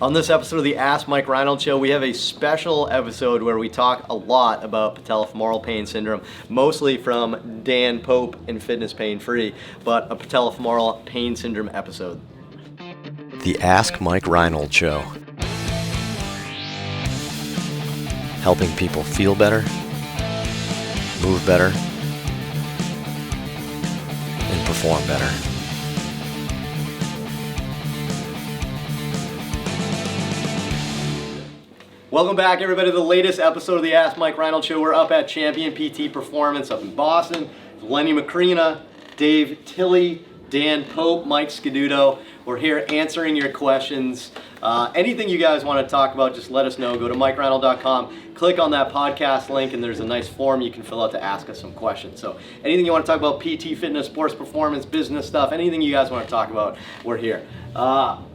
On this episode of the Ask Mike Reinold Show, we have a special episode where we talk a lot about patellofemoral pain syndrome, mostly from Dan Pope in Fitness Pain Free, but a patellofemoral pain syndrome episode. The Ask Mike Reinold Show. Helping people feel better, move better, and perform better. Welcome back, everybody, to the latest episode of the Ask Mike Reinold Show. We're up at Champion PT Performance up in Boston. Lenny Macrina, Dave Tilley, Dan Pope, Mike Scaduto. We're here answering your questions. Anything you guys want to talk about, just let us know. Go to MikeReinold.com, click on that podcast link, and there's a nice form you can fill out to ask us some questions. So anything you want to talk about, PT, fitness, sports performance, business stuff, anything you guys want to talk about, we're here.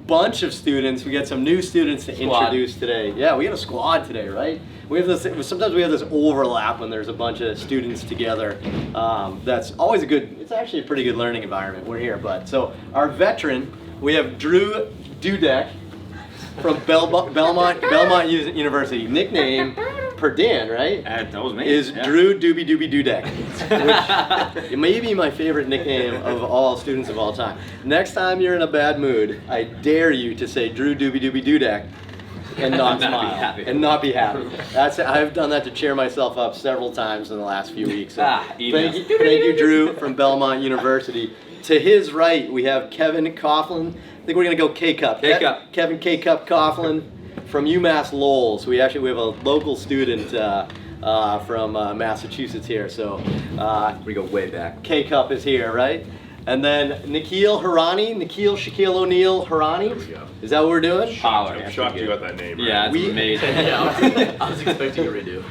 Bunch of students. We got some new students to introduce today. Yeah, we got a squad today, right? We have this. Sometimes we have this overlap when there's a bunch of students together. That's always a good. It's actually a pretty good learning environment. We're here, but so our veteran, we have Drew Dudek from Belmont University. Nickname per Dan, right? That was me. Is Drew Doobie Dudek, which may be my favorite nickname of all students of all time. Next time you're in a bad mood, I dare you to say Drew Doobie Dudek and not smile and not be happy. I've done that to cheer myself up several times in the last few weeks. So thank you, Drew from Belmont University. To his right, we have Kevin Coughlin. I think we're gonna go K-Cup. Kevin K-Cup Coughlin from UMass Lowell. So we have a local student from Massachusetts here. So we go way back. K-Cup is here, right? And then Shaquille O'Neal Harani. There we go. Is that what we're doing? I'm shocked you got that name right. Yeah, it's amazing. I was expecting a redo.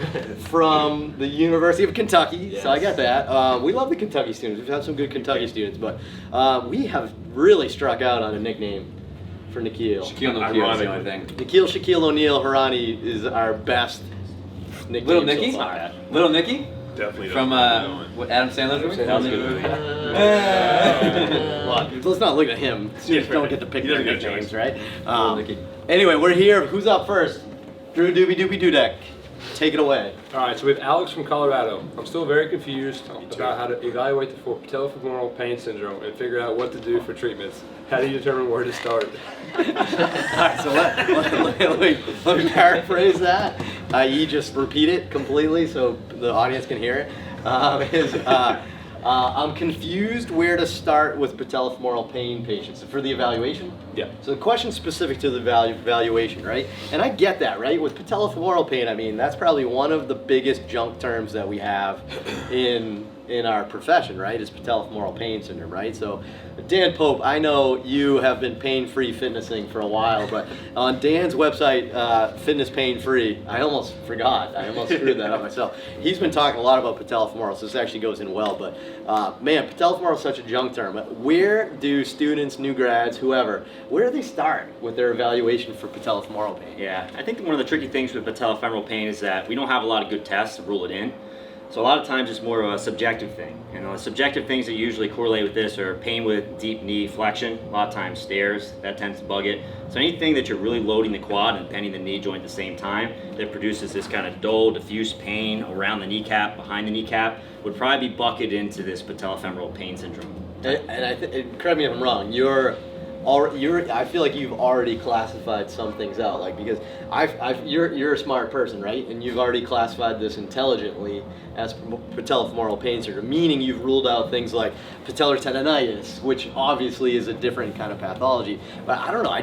From the University of Kentucky, Yes. So I got that. We love the Kentucky students. We've had some good Kentucky students, but we have really struck out on a nickname for Nikhil. Shaquille O'Neal is the only thing. Shaquille O'Neal Harani is our best nickname. Little Nicky? So far. Little Nicky? Definitely From what Adam Sandler's movie? That was a good movie. Let's not look at him. Students don't get to pick their good nicknames, choice. right? Little Nicky. Anyway, we're here. Who's up first? Drew Doobie Dudek. Take it away. All right, so we have Alex from Colorado. I'm still very confused about how to evaluate the patellofemoral pain syndrome and figure out what to do for treatments. How do you determine where to start? All right, so let me paraphrase that. You just repeat it completely so the audience can hear it. I'm confused where to start with patellofemoral pain patients for the evaluation. Yeah. So the question's specific to the evaluation, right? And I get that, right? With patellofemoral pain, I mean, that's probably one of the biggest junk terms that we have in our profession, right? Is patellofemoral pain syndrome, right? So Dan Pope, I know you have been pain-free fitnessing for a while, but on Dan's website, Fitness Pain Free, I almost forgot. I almost screwed that up myself. He's been talking a lot about patellofemoral, so this actually goes in well, but man, patellofemoral is such a junk term. Where do students, new grads, whoever, where do they start with their evaluation for patellofemoral pain? Yeah, I think one of the tricky things with patellofemoral pain is that we don't have a lot of good tests to rule it in. So a lot of times it's more of a subjective thing. And the subjective things that usually correlate with this are pain with deep knee flexion, a lot of times stairs, that tends to bug it. So anything that you're really loading the quad and bending the knee joint at the same time that produces this kind of dull, diffuse pain around the kneecap, behind the kneecap, would probably be bucketed into this patellofemoral pain syndrome. And correct me if I'm wrong, I feel like you've already classified some things out, like because you're a smart person, right? And you've already classified this intelligently as patellofemoral pain syndrome, meaning you've ruled out things like patellar tendonitis, which obviously is a different kind of pathology. But I don't know, I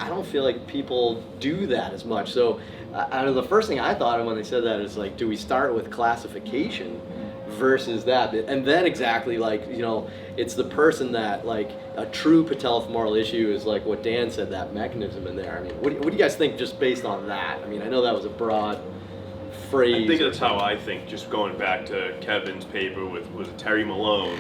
don't feel like people do that as much. So I know the first thing I thought of when they said that is like, do we start with classification versus that? And then exactly like, you know, it's the person that like a true patellofemoral issue is like what Dan said, that mechanism in there. I mean, what do you guys think just based on that? I mean, I know that was a broad phrase. I think that's how I think, just going back to Kevin's paper with Terry Malone,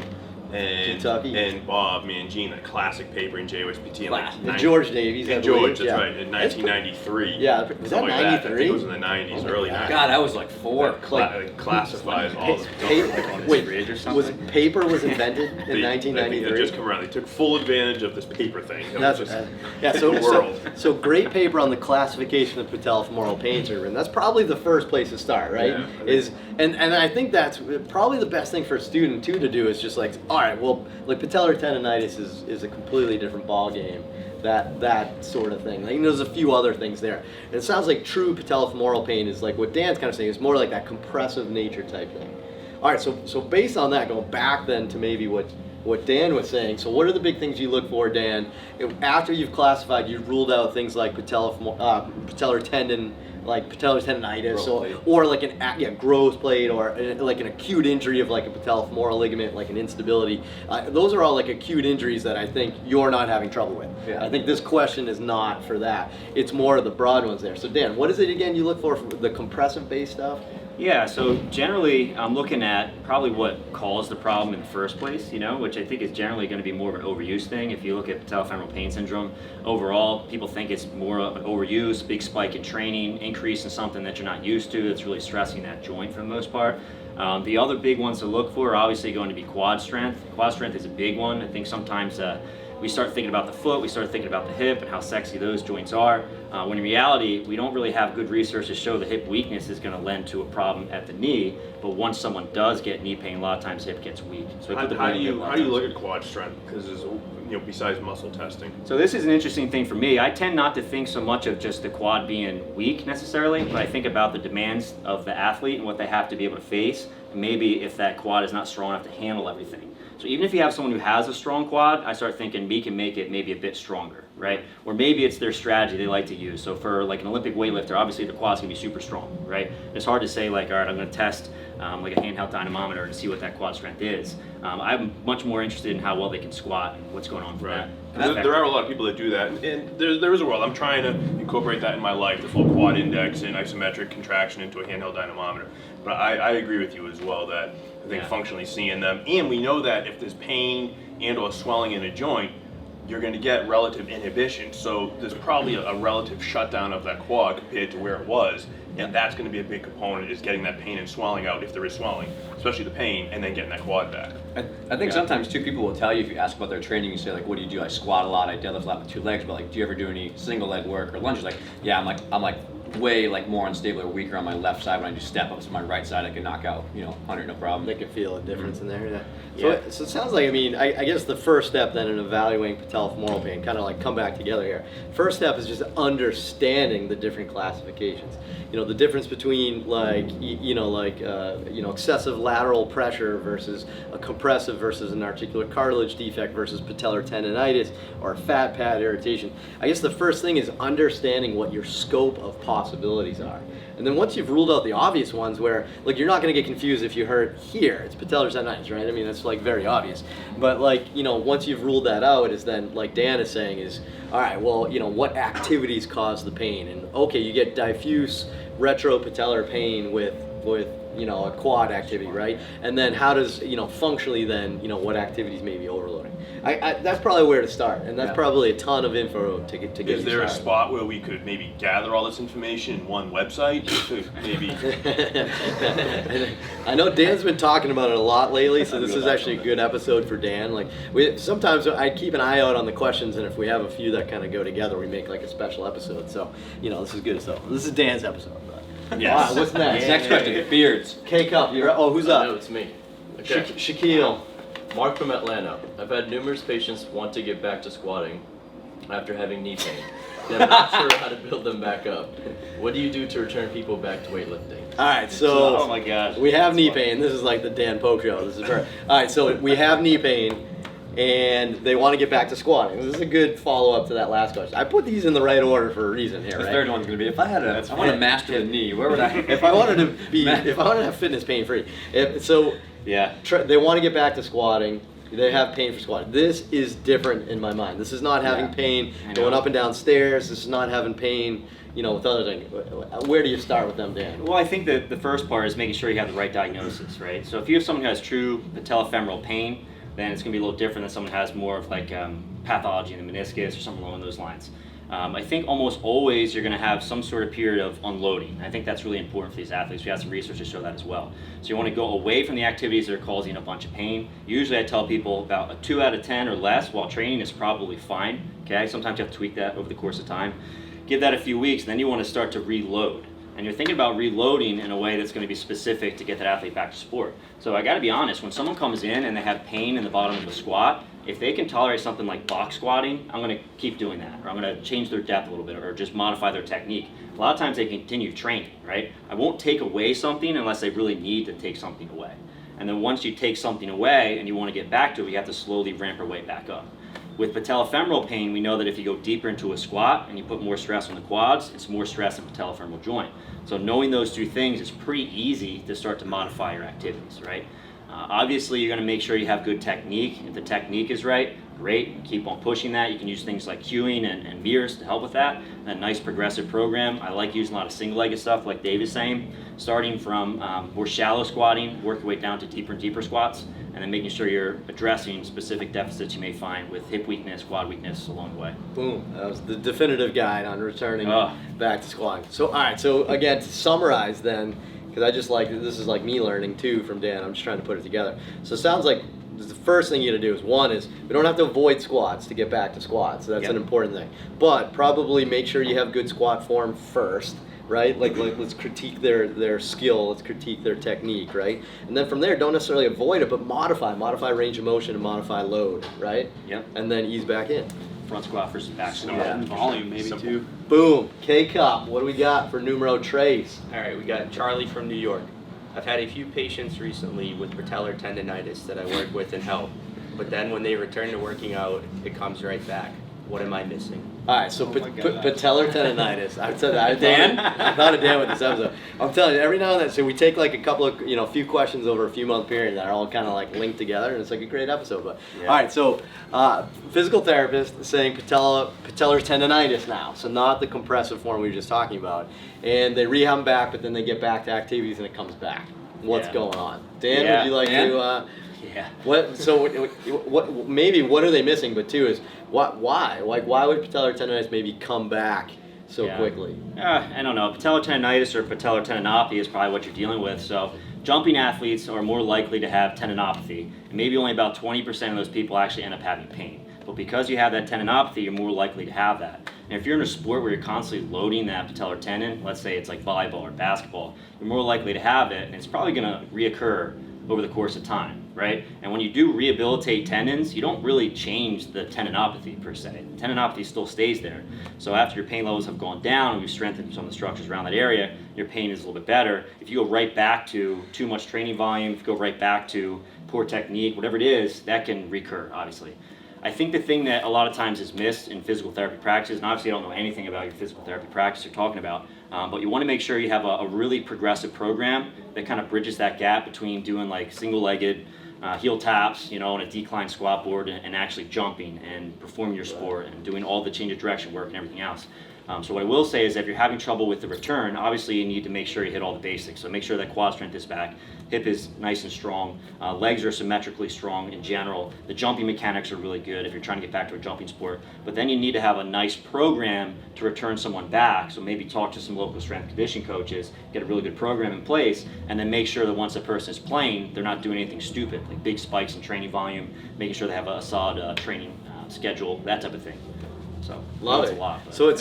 and Kentucky. and Bob, me and Gene, that classic paper in JOSPT in like And George Davies. I and believe, George, that's yeah. right, in 1993. Yeah, was that something like that. I think 93? it was in the 90s, early 90s. God, I was like 4. It classifies all the Wait, was paper was invented in I think 1993? it just come around. They took full advantage of this paper thing. It That's was just yeah. So, the so world. so great paper on the classification of patellofemoral pain syndrome. That's probably the first place to start, right? Yeah. And I think that's probably the best thing for a student too to do is just like, all right, well, like patellar tendonitis is a completely different ball game. That sort of thing. Like, there's a few other things there. And it sounds like true patellofemoral pain is like what Dan's kind of saying. It's more like that compressive nature type thing. All right, so based on that, going back then to maybe what Dan was saying. So what are the big things you look for, Dan? After you've classified, you've ruled out things like patellar tendon, like patellar tendonitis, or like an growth plate, or like an acute injury of like a patellofemoral ligament, like an instability. Those are all like acute injuries that I think you're not having trouble with. Yeah. I think this question is not for that. It's more of the broad ones there. So Dan, what is it again you look for the compressive based stuff? Yeah, so generally I'm looking at probably what caused the problem in the first place, which I think is generally going to be more of an overuse thing. If you look at patellofemoral pain syndrome, overall, people think it's more of an overuse, big spike in training, increase in something that you're not used to that's really stressing that joint for the most part. The other big ones to look for are obviously going to be quad strength. Quad strength is a big one. I think sometimes we start thinking about the foot, we start thinking about the hip and how sexy those joints are, when in reality, we don't really have good research to show the hip weakness is going to lend to a problem at the knee, but once someone does get knee pain, a lot of times hip gets weak. So How do you look at quad strength? Because besides muscle testing. So this is an interesting thing for me. I tend not to think so much of just the quad being weak necessarily, but I think about the demands of the athlete and what they have to be able to face, and maybe if that quad is not strong enough to handle everything. So even if you have someone who has a strong quad, I start thinking we can make it maybe a bit stronger, right? Or maybe it's their strategy they like to use. So for like an Olympic weightlifter, obviously the quad's gonna be super strong, right? It's hard to say like, all right, I'm gonna test like a handheld dynamometer and see what that quad strength is. I'm much more interested in how well they can squat and what's going on for that. There are a lot of people that do that, and there is a world. I'm trying to incorporate that in my life, the full quad index and isometric contraction into a handheld dynamometer. But I agree with you as well that I think functionally seeing them, and we know that if there's pain and or swelling in a joint, you're going to get relative inhibition. So there's probably a relative shutdown of that quad compared to where it was, and that's going to be a big component, is getting that pain and swelling out if there is swelling, especially the pain, and then getting that quad back. I think sometimes too, people will tell you if you ask about their training, you say like, what do you do? I squat a lot, I deadlift a lot with 2 legs, but like, do you ever do any single leg work or lunges? Like, yeah, I'm like way like more unstable or weaker on my left side when I do step ups. On my right side, I can knock out 100 no problem. They can feel a difference in there. Yeah. So it sounds like, I guess the first step then in evaluating patellofemoral pain, kind of like come back together here. First step is just understanding the different classifications. The difference between excessive lateral pressure versus a compressive versus an articular cartilage defect versus patellar tendonitis or fat pad irritation. I guess the first thing is understanding what your scope of possibilities are. And then once you've ruled out the obvious ones where, like, you're not going to get confused if you hurt here, it's patellar tendonitis, right? I mean, that's like very obvious. But once you've ruled that out, is then, like Dan is saying, is, all right, well, what activities cause the pain? And okay, you get diffuse retropatellar pain with a quad activity, right? And then how does, functionally then, what activities may be overloading? That's probably where to start, and that's probably a ton of info to get Is there a spot where we could maybe gather all this information in one website? Maybe. I know Dan's been talking about it a lot lately, so this is actually a good episode for Dan. Like, sometimes I keep an eye out on the questions, and if we have a few that kind of go together, we make like a special episode. So, this is good. So this is Dan's episode. Yes. Wow, what's next? Next question, beards. K-Cup, who's up? No, it's me. Okay. Shaquille. Mark from Atlanta. I've had numerous patients want to get back to squatting after having knee pain. Yet I'm not sure how to build them back up. What do you do to return people back to weightlifting? All right, so oh my gosh, we have knee pain. This is like the Dan Pope show. This is all right. So we have knee pain, and they want to get back to squatting. This is a good follow-up to that last question. I put these in the right order for a reason here, The right? third one's gonna be, if I want to master the knee, where would I? If I wanted to have fitness pain-free, they want to get back to squatting. They have pain for squatting. This is different in my mind. This is not having pain going up and down stairs. This is not having pain, with other things. Where do you start with them, Dan? Well, I think that the first part is making sure you have the right diagnosis, right? So if you have someone who has true patellofemoral pain, then it's going to be a little different than someone who has more of like pathology in the meniscus or something along those lines. I think almost always you're going to have some sort of period of unloading. I think that's really important for these athletes. We have some research to show that as well. So you want to go away from the activities that are causing a bunch of pain. Usually I tell people about a 2 out of 10 or less while training is probably fine. Okay, sometimes you have to tweak that over the course of time. Give that a few weeks, and then you want to start to reload. And you're thinking about reloading in a way that's going to be specific to get that athlete back to sport. So I got to be honest, when someone comes in and they have pain in the bottom of the squat, if they can tolerate something like box squatting, I'm going to keep doing that, or I'm going to change their depth a little bit, or just modify their technique. A lot of times they continue training, right? I won't take away something unless they really need to take something away. And then once you take something away and you want to get back to it, you have to slowly ramp your way back up. With patellofemoral pain, we know that if you go deeper into a squat and you put more stress on the quads, it's more stress on the patellofemoral joint. So knowing those two things, it's pretty easy to start to modify your activities, right? Obviously, you're going to make sure you have good technique. If the technique is right, great, keep on pushing that. You can use things like cueing and mirrors to help with that. A nice progressive program. I like using a lot of single-legged stuff, like Dave is saying, starting from more shallow squatting, work your way down to deeper and deeper squats, and then making sure you're addressing specific deficits you may find with hip weakness, quad weakness along the way. Boom. That was the definitive guide on returning back to squatting. So, all right. So, again, to summarize then, because I just like, this is like me learning too from Dan. I'm just trying to put it together. So it sounds like the first thing you got to do is, one is, we don't have to avoid squats to get back to squats. So that's an important thing. But probably make sure you have good squat form first, right? Like let's critique their skill, let's critique their technique, right? And then from there, don't necessarily avoid it, but modify range of motion and modify load, right? Yep. And then ease back in. Front squat versus back squat. Yeah. Volume maybe Simple. too. Boom. K-Cup. What do we got for numero tres? All right, we got Charlie from New York. I've had a few patients recently with patellar tendonitis that I work with and help, but then when they return to working out, it comes right back. What am I missing? All right, so Oh my God. patellar tendonitis. I said that. I thought of Dan with this episode. I'm telling you, every now and then, so we take like a couple of, few questions over a few month period that are all kind of like linked together, and it's like a great episode. But all right, so physical therapist saying patellar tendonitis now, so not the compressive form we were just talking about, and they rehab them back, but then they get back to activities and it comes back. What's going on, Dan? Yeah. Would you like Dan? to? Yeah. What are they missing? But two is why? Like, why would patellar tendonitis maybe come back so quickly? I don't know. Patellar tendonitis or patellar tendinopathy is probably what you're dealing with. So jumping athletes are more likely to have tendinopathy, and maybe only about 20% of those people actually end up having pain. But because you have that tendinopathy, you're more likely to have that. And if you're in a sport where you're constantly loading that patellar tendon, let's say it's like volleyball or basketball, you're more likely to have it, and it's probably going to reoccur over the course of time, right? And when you do rehabilitate tendons, you don't really change the tendinopathy per se. The tendinopathy still stays there. So after your pain levels have gone down and we've strengthened some of the structures around that area, your pain is a little bit better. If you go right back to too much training volume, if you go right back to poor technique, whatever it is, that can recur, obviously. I think the thing that a lot of times is missed in physical therapy practices, and obviously I don't know anything about your physical therapy practice you're talking about, but you want to make sure you have a really progressive program that kind of bridges that gap between doing like single-legged heel taps, on a decline squat board and actually jumping and performing your sport and doing all the change of direction work and everything else. So what I will say is if you're having trouble with the return, obviously you need to make sure you hit all the basics. So make sure that quad strength is back, hip is nice and strong, legs are symmetrically strong in general. The jumping mechanics are really good if you're trying to get back to a jumping sport. But then you need to have a nice program to return someone back. So maybe talk to some local strength conditioning coaches, get a really good program in place, and then make sure that once a person is playing, they're not doing anything stupid, like big spikes in training volume, making sure they have a solid training schedule, that type of thing. So Love that's it. a lot. But, So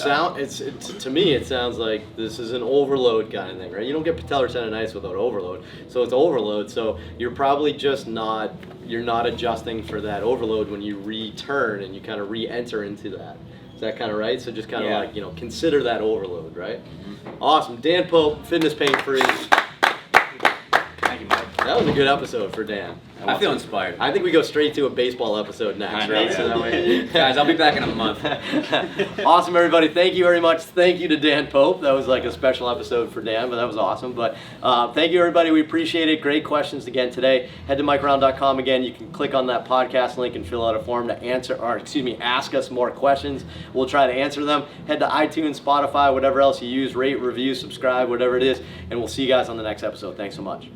to me it sounds like this is an overload kind of thing, right? You don't get patellar tendonitis without overload, so it's overload. So you're probably just not adjusting for that overload when you return and you kind of re-enter into that. Is that kind of right? So just kind of like consider that overload, right? Mm-hmm. Awesome, Dan Pope, Fitness Pain Free. Thank you, Mike. That was a good episode for Dan. I feel inspired. I think we go straight to a baseball episode next, I know, right? yeah. So that way, Guys, I'll be back in a month. Awesome, everybody. Thank you very much. Thank you to Dan Pope. That was like a special episode for Dan, but that was awesome. But thank you, everybody. We appreciate it. Great questions again today. Head to MikeReinold.com again. You can click on that podcast link and fill out a form to ask us more questions. We'll try to answer them. Head to iTunes, Spotify, whatever else you use. Rate, review, subscribe, whatever it is. And we'll see you guys on the next episode. Thanks so much.